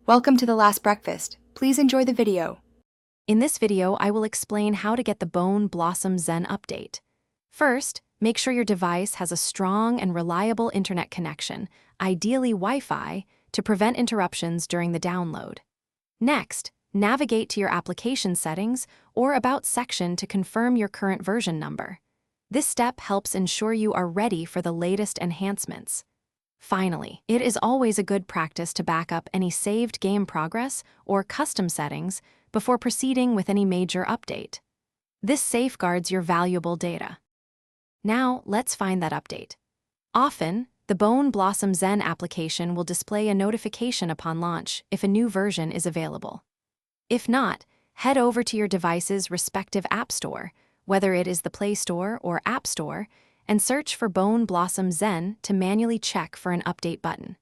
Welcome to The Last Breakfast. Please enjoy the video. In this video, I will explain how to get the Bone Blossom Zen update. First, make sure your device has a strong and reliable internet connection, ideally Wi-Fi, to prevent interruptions during the download. Next, navigate to your application settings or About section to confirm your current version number. This step helps ensure you are ready for the latest enhancements. Finally, it is always a good practice to back up any saved game progress or custom settings before proceeding with any major update. This safeguards your valuable data. Now, let's find that update. Often, the Bone Blossom Zen application will display a notification upon launch if a new version is available. If not, head over to your device's respective app store, whether it is the Play Store or App Store, and search for Bone Blossom Zen to manually check for an update button.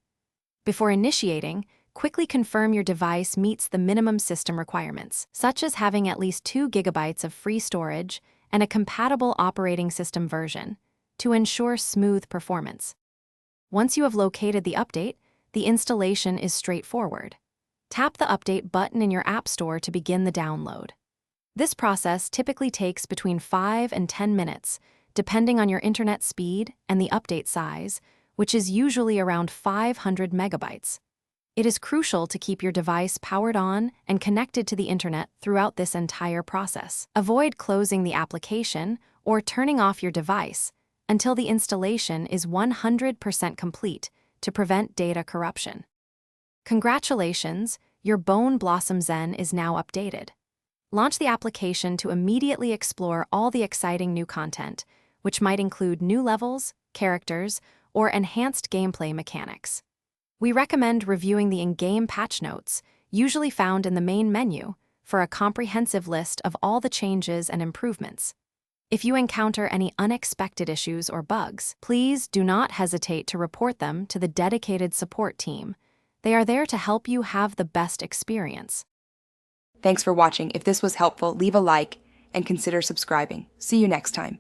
Before initiating, quickly confirm your device meets the minimum system requirements, such as having at least 2 GB of free storage and a compatible operating system version, to ensure smooth performance. Once you have located the update, the installation is straightforward. Tap the Update button in your App Store to begin the download. This process typically takes between 5 and 10 minutes, depending on your internet speed and the update size, which is usually around 500 megabytes. It is crucial to keep your device powered on and connected to the internet throughout this entire process. Avoid closing the application or turning off your device until the installation is 100% complete to prevent data corruption. Congratulations, your Bone Blossom Zen is now updated. Launch the application to immediately explore all the exciting new content, which might include new levels, characters, or enhanced gameplay mechanics. We recommend reviewing the in-game patch notes, usually found in the main menu, for a comprehensive list of all the changes and improvements. If you encounter any unexpected issues or bugs, please do not hesitate to report them to the dedicated support team. They are there to help you have the best experience. Thanks for watching. If this was helpful, leave a like and consider subscribing. See you next time.